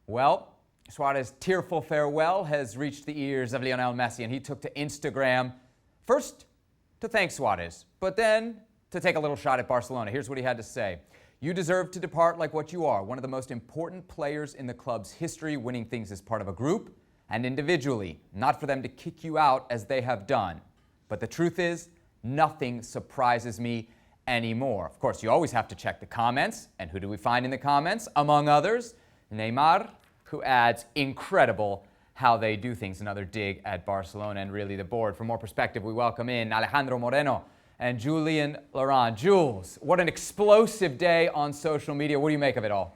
Well, Suarez's tearful farewell has reached the ears of Lionel Messi, and he took to Instagram first to thank Suarez, but then to take a little shot at Barcelona. Here's what he had to say. "You deserve to depart like what you are, one of the most important players in the club's history, winning things as part of a group and individually, not for them to kick you out as they have done. But the truth is, nothing surprises me anymore." Of course, you always have to check the comments. And who do we find in the comments? Among others, Neymar, who adds, "Incredible how they do things." Another dig at Barcelona and really the board. For more perspective, we welcome in Alejandro Moreno and Julian Laurent. Jules, what an explosive day on social media. What do you make of it all?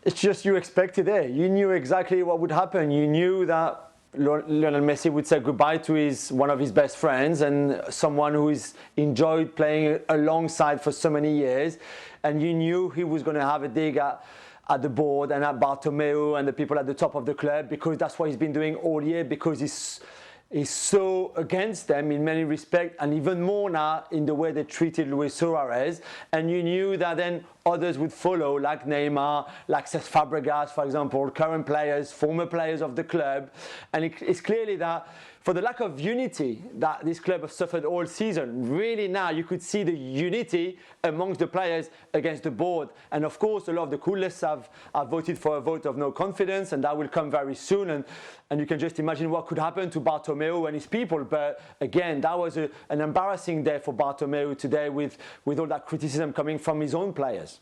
It's just you expected it. You knew exactly what would happen. You knew that Lionel Messi would say goodbye to one of his best friends and someone who he's enjoyed playing alongside for so many years. And you knew he was going to have a dig at the board and at Bartomeu and the people at the top of the club, because that's what he's been doing all year, because he's so against them in many respects, and even more now in the way they treated Luis Suarez. And you knew that then others would follow, like Neymar, like Cesc Fabregas, for example, current players, former players of the club. And it's clearly that for the lack of unity that this club has suffered all season, really now you could see the unity amongst the players against the board. And of course, a lot of the coolest have voted for a vote of no confidence, and that will come very soon. And you can just imagine what could happen to Bartomeu and his people. But again, that was an embarrassing day for Bartomeu today, with all that criticism coming from his own players.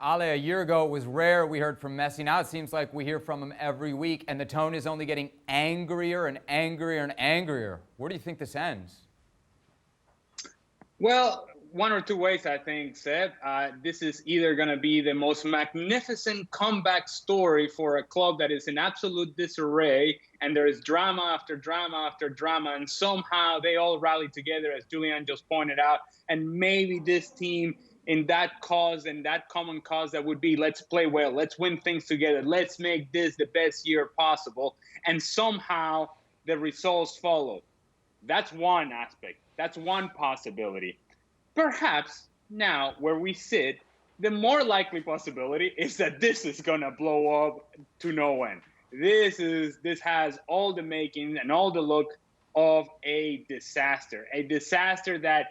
Ale, a year ago it was rare we heard from Messi. Now it seems like we hear from him every week, and the tone is only getting angrier and angrier and angrier. Where do you think this ends? Well, one or two ways, I think, Seb. This is either going to be the most magnificent comeback story for a club that is in absolute disarray, and there is drama after drama after drama, and somehow they all rally together, as Julian just pointed out, and maybe this team, in that cause and that common cause that would be, let's play well, let's win things together, let's make this the best year possible, and somehow the results follow. That's one aspect. That's one possibility. Perhaps now, where we sit, the more likely possibility is that this is going to blow up to no end. This has all the makings and all the look of a disaster that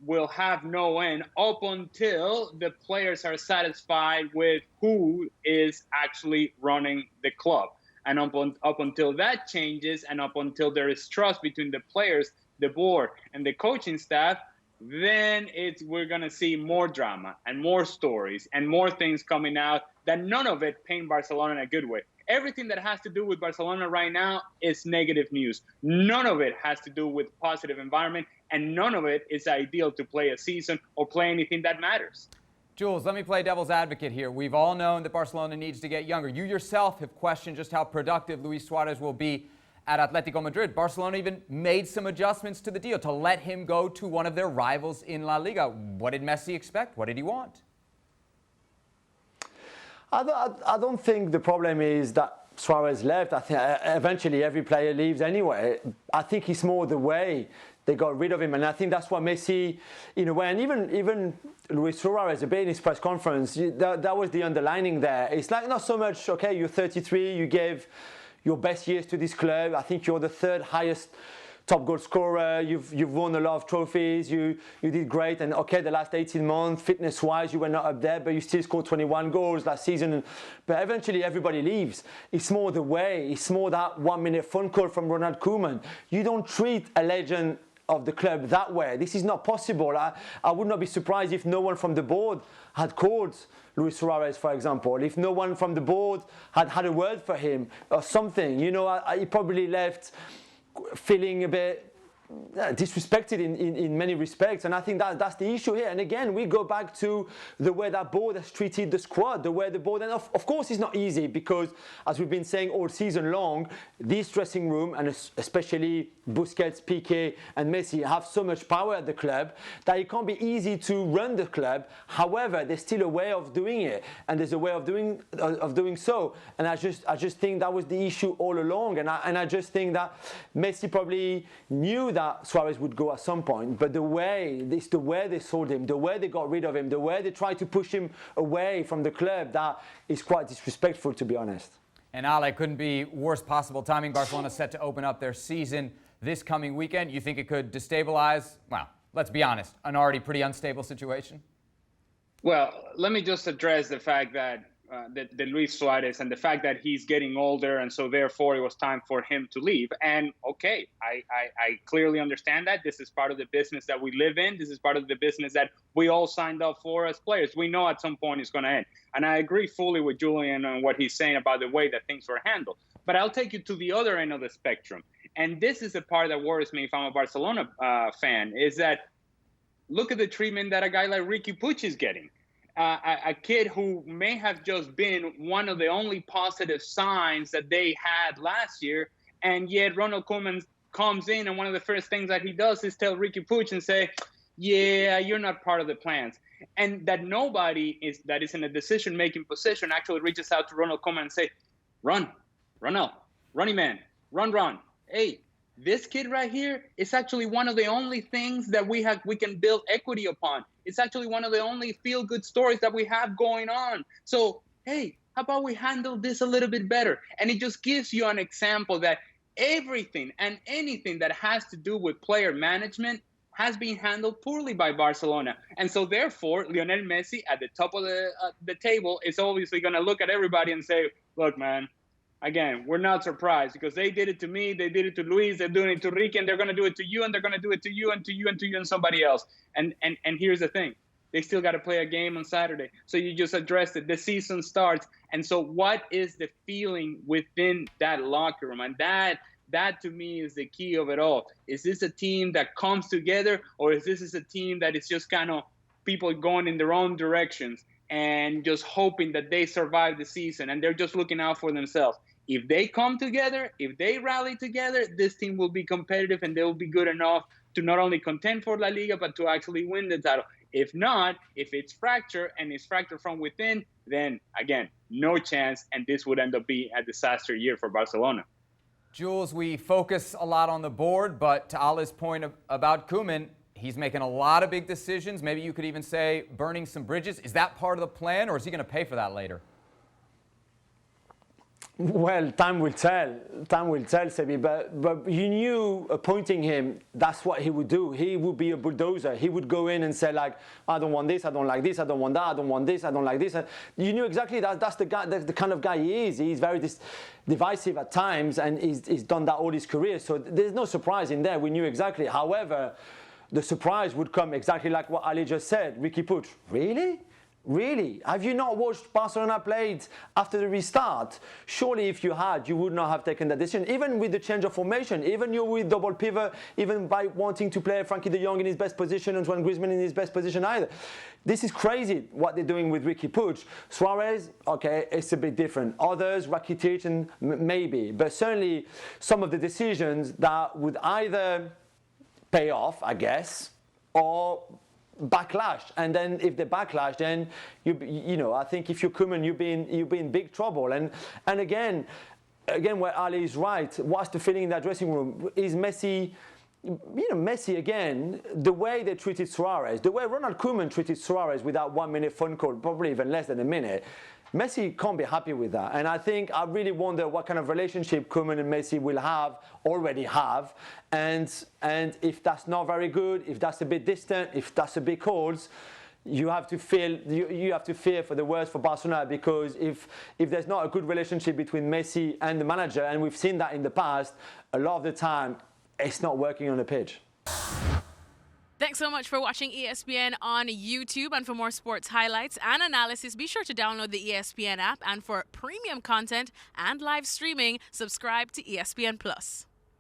will have no end up until the players are satisfied with who is actually running the club. And up until that changes, and up until there is trust between the players, the board, and the coaching staff, then we're going to see more drama and more stories and more things coming out that none of it paint Barcelona in a good way. Everything that has to do with Barcelona right now is negative news. None of it has to do with positive environment, and none of it is ideal to play a season or play anything that matters. Jules, let me play devil's advocate here. We've all known that Barcelona needs to get younger. You yourself have questioned just how productive Luis Suarez will be at Atletico Madrid. Barcelona even made some adjustments to the deal to let him go to one of their rivals in La Liga. What did Messi expect? What did he want? I don't think the problem is that Suarez left. I think eventually every player leaves anyway. I think it's more the way they got rid of him, and I think that's what Messi, in a way, and even Luis Suarez a bit in his press conference, that was the underlining there. It's like not so much, okay, you're 33, you gave your best years to this club. I think you're the third highest top goal scorer. You've won a lot of trophies. You did great. And okay, the last 18 months, fitness-wise, you were not up there, but you still scored 21 goals last season. But eventually, everybody leaves. It's more the way. It's more that 1-minute phone call from Ronald Koeman. You don't treat a legend of the club that way. This is not possible. I would not be surprised if no one from the board had called Luis Suarez, for example. If no one from the board had had a word for him or something. You know, he probably left feeling a bit disrespected in many respects, and I think that's the issue here. And again, we go back to the way that board has treated the squad, the way the board, and of course it's not easy, because as we've been saying all season long, this dressing room, and especially Busquets, Piqué and Messi, have so much power at the club that it can't be easy to run the club. However, there's still a way of doing it, and there's a way of doing so. And I just think that was the issue all along, and I just think that Messi probably knew that Suarez would go at some point, but the way they sold him, the way they got rid of him, the way they tried to push him away from the club, that is quite disrespectful, to be honest. And Ale, couldn't be worst possible timing. Barcelona set to open up their season this coming weekend. You think it could destabilize, well, let's be honest, an already pretty unstable situation? Well, let me just address the fact that the Luis Suarez and the fact that he's getting older, and so therefore it was time for him to leave. And okay, I clearly understand that. This is part of the business that we live in. This is part of the business that we all signed up for as players. We know at some point it's going to end. And I agree fully with Julian on what he's saying about the way that things were handled. But I'll take you to the other end of the spectrum. And this is the part that worries me if I'm a Barcelona fan, is that look at the treatment that a guy like Riqui Puig is getting. A kid who may have just been one of the only positive signs that they had last year, and yet Ronald Koeman comes in, and one of the first things that he does is tell Riqui Puig and say, yeah, you're not part of the plans. And that nobody that is in a decision-making position actually reaches out to Ronald Koeman and say, Ronnie man, run. Hey, this kid right here is actually one of the only things that we can build equity upon. It's actually one of the only feel-good stories that we have going on. So, hey, how about we handle this a little bit better? And it just gives you an example that everything and anything that has to do with player management has been handled poorly by Barcelona. And so, therefore, Lionel Messi at the top of the table is obviously going to look at everybody and say, look, man, again, we're not surprised because they did it to me, they did it to Luis, they're doing it to Ricky, and they're going to do it to you, and they're going to do it to you, and to you, and to you, and somebody else. And here's the thing. They still got to play a game on Saturday. So you just addressed it. The season starts. And so what is the feeling within that locker room? And that to me is the key of it all. Is this a team that comes together, or is this a team that is just kind of people going in their own directions and just hoping that they survive the season and they're just looking out for themselves? If they come together, if they rally together, this team will be competitive and they will be good enough to not only contend for La Liga, but to actually win the title. If not, if it's fractured and it's fractured from within, then again, no chance. And this would end up being a disaster year for Barcelona. Jules, we focus a lot on the board, but to Ali's point about Koeman, he's making a lot of big decisions. Maybe you could even say burning some bridges. Is that part of the plan, or is he going to pay for that later? Well, time will tell. Time will tell, Sebi. But you knew appointing him, that's what he would do. He would be a bulldozer. He would go in and say, like, I don't want this, I don't like this, I don't want that, I don't want this, I don't like this. You knew exactly that's the guy, that's the kind of guy he is. He's very divisive at times, and he's done that all his career. So there's no surprise in there. We knew exactly. However, the surprise would come exactly like what Ali just said. Riqui Puig, really? Really? Have you not watched Barcelona play after the restart? Surely if you had, you would not have taken that decision. Even with the change of formation, even you with double pivot, even by wanting to play Frankie de Jong in his best position and Antoine Griezmann in his best position either. This is crazy what they're doing with Riqui Puig. Suarez, okay, it's a bit different. Others, Rakitic, and maybe. But certainly some of the decisions that would either pay off, I guess, or backlash. And then if they backlash, then you know, I think if you're Koeman, you'll be in big trouble. And again where Ali is right, what's the feeling in that dressing room? Is Messi, Messi again, the way they treated Suarez, the way Ronald Koeman treated Suarez with that 1 minute phone call, probably even less than a minute, Messi can't be happy with that. And I really wonder what kind of relationship Koeman and Messi will already have. And if that's not very good, if that's a bit distant, if that's a bit cold, you have to fear for the worst for Barcelona, because if there's not a good relationship between Messi and the manager, and we've seen that in the past, a lot of the time, it's not working on the pitch. Thanks so much for watching ESPN on YouTube. And for more sports highlights and analysis, be sure to download the ESPN app. And for premium content and live streaming, subscribe to ESPN Plus.